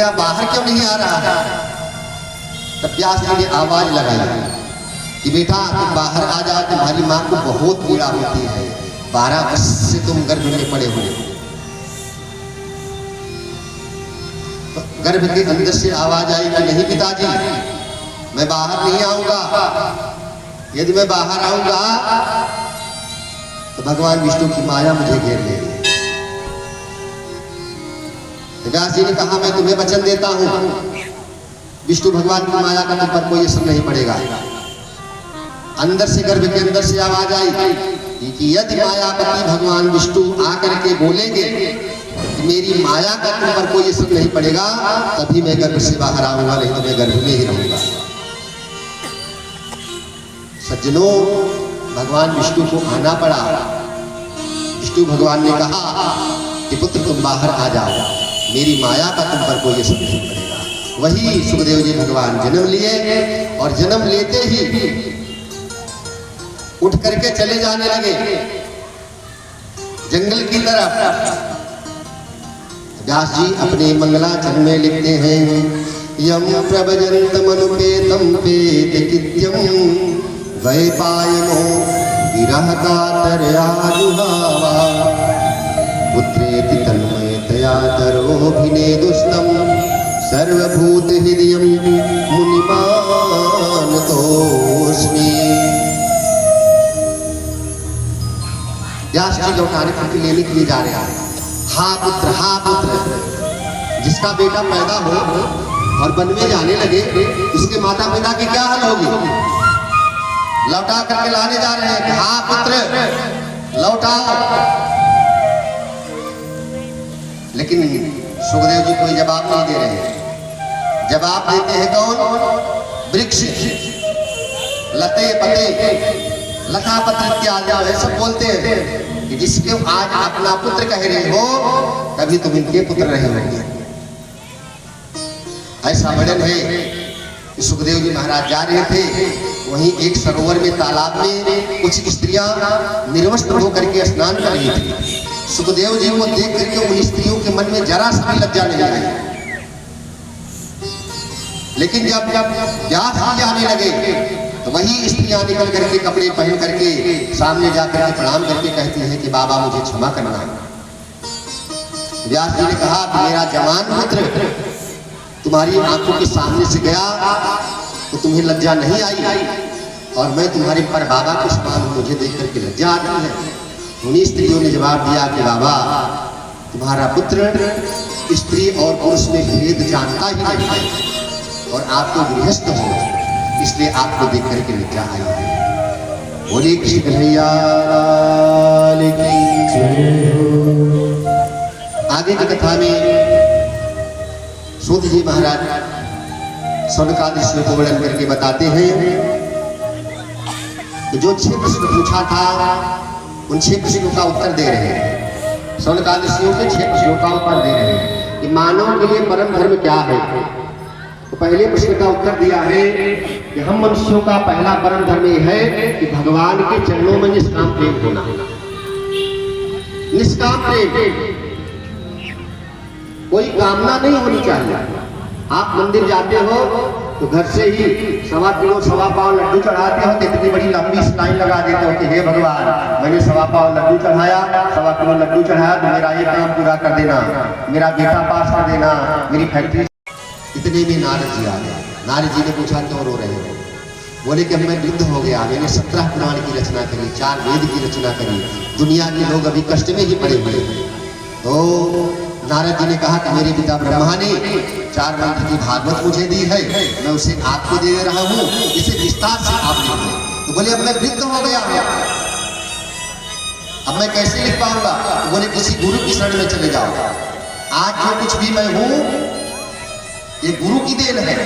गया, बाहर क्यों नहीं आ रहा है? तब व्यास जी ने आवाज लगाई कि बेटा तुम बाहर आ जाओ, तुम्हारी माँ को बहुत पीड़ा होती है, 12 वर्ष से तुम गर्भ में पड़े हुए हो। तो गर्भ के अंदर से आवाज आई कि नहीं पिताजी, मैं बाहर नहीं आऊंगा, यदि मैं बाहर आऊंगा तो भगवान विष्णु की माया मुझे घेर लेगी। व्यास जी ने कहा मैं तुम्हें वचन देता हूं, विष्णु भगवान की माया का तुम पर कोई असर नहीं पड़ेगा। अंदर से गर्भ के अंदर से आवाज आई कि यदि मायापति भगवान विष्णु आकर के बोलेंगे कि मेरी माया का तुम पर कोई असर नहीं पड़ेगा, तभी मैं गर्भ से बाहर आऊंगा, नहीं तो मैं गर्भ में ही रहूंगा। सज्जनों, भगवान विष्णु को आना पड़ा। विष्णु भगवान ने कहा कि पुत्र तुम बाहर आ जाओ, मेरी माया का तुम पर कोई असर नहीं पड़ेगा। वही सुखदेव जी भगवान जन्म लिए और जन्म लेते ही उठ करके चले जाने लगे जंगल की तरफ। व्यास जी अपने मंगलाचरण में लिखते हैं यम प्रभजन्तमनुपेतं पेतकित्यं वैपायनो विरहकातरयाजुहावा पुत्रेति तन्मयतया तरोभिनेदुष्णं सर्वभूतहृदयं मुनिमानतोऽस्मि। व्यास जी लौटाने के लेने के लिए जा रहे हैं। हाँ पुत्र, जिसका बेटा पैदा हो और वन में जाने लगे, उसके माता पिता की क्या हाल होगी? लौटा करके लाने जा रहे हैं। हाँ पुत्र लौटाओ। लेकिन सुखदेव जी कोई जवाब नहीं दे रहे हैं। जवाब देते हैं कौन? वृक्ष, लते पते, लता पत्र इत्यादि सब बोलते हैं कि जिसके आज अपना पुत्र कह रहे हो, कभी तुम इनके पुत्र रहे होंगे। ऐसा वर्णन है कि सुखदेव जी महाराज जा रहे थे, वहीं एक सरोवर में तालाब में कुछ स्त्रियां निर्वस्त्र होकर के स्नान कर रही थी। सुखदेव जी को देख करके उन स्त्रियों के मन में जरा सा भी लज्जा नहीं आई। लेकिन जब व्यास जी आने लगे तो वही स्त्रियां निकल करके कपड़े पहन करके सामने जाकर के प्रणाम करके कहती हैं कि बाबा मुझे क्षमा करना। व्यास जी ने कहा कि मेरा जवान पुत्र तुम्हारी आंखों के सामने से गया तो तुम्हें लज्जा नहीं आई, और मैं तुम्हारे पर बाबा के समान मुझे देख करके लज्जा आती है। उन्हीं स्त्रियों ने जवाब दिया कि बाबा तुम्हारा पुत्र स्त्री और पुरुष में भेद जानता ही नहीं है, और आप तो गृहस्थ हो, इसलिए आपको देख करके लज्जा आई है। बोले कृष्ण कन्हैया की जय। आगे की कथा में सूत जी महाराज शौनकादिक को वर्णन करके बताते हैं कि जो 6 प्रश्न पूछा था उन 6 प्रश्नों का उत्तर दे रहे हैं। शौनकादिक के 6 प्रश्नों का उत्तर दे रहे हैं कि मानव के लिए परम धर्म क्या है। तो पहले प्रश्न का उत्तर दिया है कि हम मनुष्यों का पहला परम धर्म यह है कि भगवान के चरणों में निष्काम प्रेम होना। निष्काम प्रेम, कोई कामना नहीं होनी चाहिए। आप मंदिर जाते हो तो घर से ही 1.25 किलो 1.25 पाव लड्डू चढ़ाते हो, तो इतनी बड़ी लंबी लाइन लगा देते हो कि हे भगवान मैंने 1.25 पाव लड्डू चढ़ाया, 1.25 किलो लड्डू चढ़ाया, तो मेरा ये काम पूरा कर देना, मेरा बेटा पास कर देना, मेरी फैक्ट्री। इतने में नारद जी आ गए। नारद जी ने पूछा क्यों रो रहे हो? बोले कि मैं वृद्ध हो गया, मैंने 17 पुराण की रचना करी, 4 वेद की रचना करी, दुनिया के लोग अभी कष्ट में ही पड़े हुए हैं। तो नारद जी ने कहा कि मेरे पिता ब्रह्मा ने 4 मंत्र की भागवत मुझे दी है, मैं उसे आपको दे रहा हूँ, इसे विस्तार से आप लिखें। तो बोले अब मैं वृद्ध हो गया, अब मैं कैसे लिख पाऊंगा? तो बोले किसी गुरु की शरण में चले जाओ। आज जो कुछ भी मैं हूँ ये गुरु की देन है।